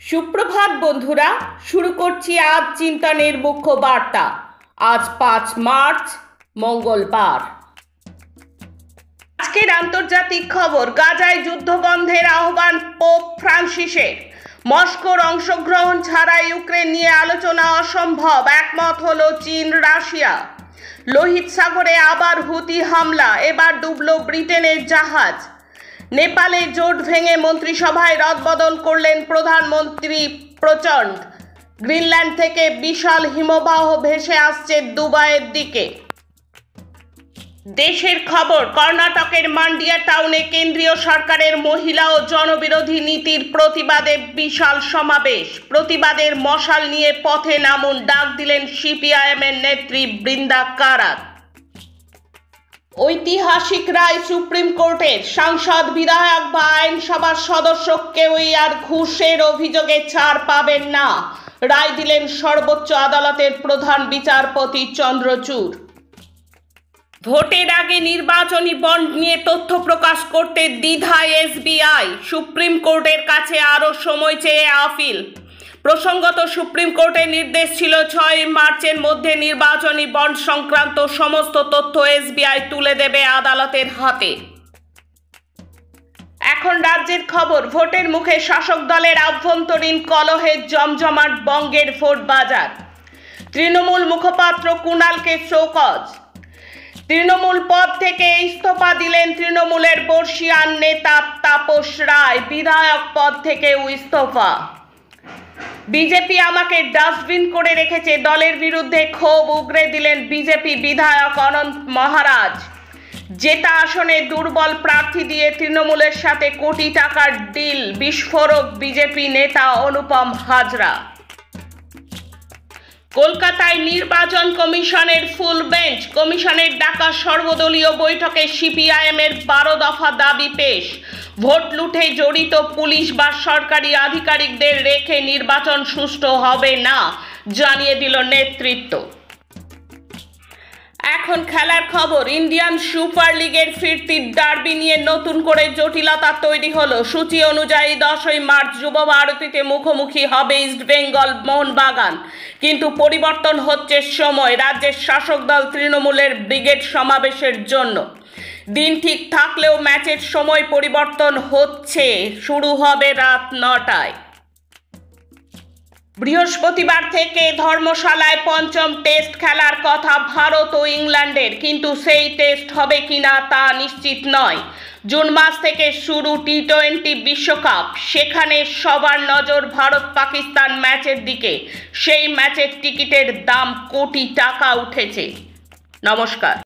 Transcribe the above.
সুপ্রভাত বন্ধুরা, শুরু করছি আজ চিন্তনের মুখ্য বার্তা। আজ ৫ মার্চ মঙ্গলবার। আজকের আন্তর্জাতিক খবর। গাজায় যুদ্ধবন্ধের আহ্বান পোপ ফ্রান্সিসের। মস্কোর অংশগ্রহণ ছাড়া ইউক্রেন নিয়ে আলোচনা অসম্ভব, একমত হলো চীন রাশিয়া। লোহিত সাগরে আবার হুতি হামলা, এবার ডুবল ব্রিটেনের জাহাজ। নেপালে জোট ভেঙে মন্ত্রিসভায় রদবদল করলেন প্রধানমন্ত্রী প্রচণ্ড। গ্রিনল্যান্ড থেকে বিশাল হিমবাহ ভেসে আসছে দুবাইয়ের দিকে। দেশের খবর। কর্ণাটকের মান্ডিয়া টাউনে কেন্দ্রীয় সরকারের মহিলা ও জনবিরোধী নীতির প্রতিবাদে বিশাল সমাবেশ। প্রতিবাদের মশাল নিয়ে পথে নামুন, ডাক দিলেন সিপিআইএমের নেত্রী বৃন্দা কারাত। ঐতিহাসিক রায় সুপ্রিম কোর্টের। সাংসদ, বিধায়ক বা আইনসভার সদস্য কেউই আর ঘুষের অভিযোগে ছাড় পাবেন না, রায় দিলেন সর্বোচ্চ আদালতের প্রধান বিচারপতি চন্দ্রচূড়। ভোটের আগে নির্বাচনী বন্ড নিয়ে তথ্য প্রকাশ করতে দ্বিধায় এসবিআই। সুপ্রিম কোর্টের কাছে আরও সময় চেয়ে আপিল। প্রসঙ্গত, সুপ্রিম কোর্টের নির্দেশ ছিল ৬ মার্চের মধ্যে নির্বাচনী বন্ড সংক্রান্ত সমস্ত তথ্য এসবিআই তুলে দেবে আদালতের হাতে। এখন রাজ্যের খবর। ভোটের মুখে শাসক দলের আভ্যন্তরীণ কলহে জমজমাট বঙ্গের ভোট বাজার। তৃণমূল মুখপাত্র কুণালকে শোকজ। তৃণমূল পদ থেকে ইস্তফা দিলেন তৃণমূলের বর্ষীয়ান নেতা তাপস রায়। বিধায়ক পদ থেকেও ইস্তফা। বিজেপি আমাকে ডাস্টবিন করে রেখেছে, দলের বিরুদ্ধে ক্ষোভ উগরে দিলেন বিজেপি বিধায়ক অনন্ত মহারাজ। জেতা আসনে দুর্বল প্রার্থী দিয়ে তৃণমূলের সাথে কোটি টাকার ডিল, বিস্ফোরক বিজেপি নেতা অনুপম হাজরা। কলকাতায় নির্বাচন কমিশনের ফুল বেঞ্চ। কমিশনের ডাকা সর্বদলীয় বৈঠকে সিপিআইএমের 12 দফা দাবি পেশ। ভোট লুটে জড়িত পুলিশ বা সরকারি আধিকারিকদের রেখে নির্বাচন সুষ্ঠু হবে না, জানিয়ে দিল নেতৃত্ব। এখন খেলার খবর। ইন্ডিয়ান সুপার লিগের ফিরতি ডার্বি নিয়ে নতুন করে জটিলতা তৈরি হলো। সূচি অনুযায়ী 10ই মার্চ যুব ভারতীতে মুখোমুখি হবে ইস্টবেঙ্গল মোহনবাগান, কিন্তু পরিবর্তন হচ্ছে সময়। রাজ্যের শাসক দল তৃণমূলের ব্রিগেড সমাবেশের জন্য দিন ঠিক থাকলেও ম্যাচের সময় পরিবর্তন হচ্ছে। শুরু হবে রাত 9টায়। বৃহস্পতিবার থেকে ধর্মশালায় পঞ্চম টেস্ট খেলার কথা ভারত ও ইংল্যান্ডের, কিন্তু সেই টেস্ট হবে কিনা তা নিশ্চিত নয়। জুন মাস থেকে শুরু টি-20 বিশ্বকাপ, সেখানে সবার নজর ভারত পাকিস্তান ম্যাচের দিকে। সেই ম্যাচের টিকিটের দাম কোটি টাকা উঠেছে। নমস্কার।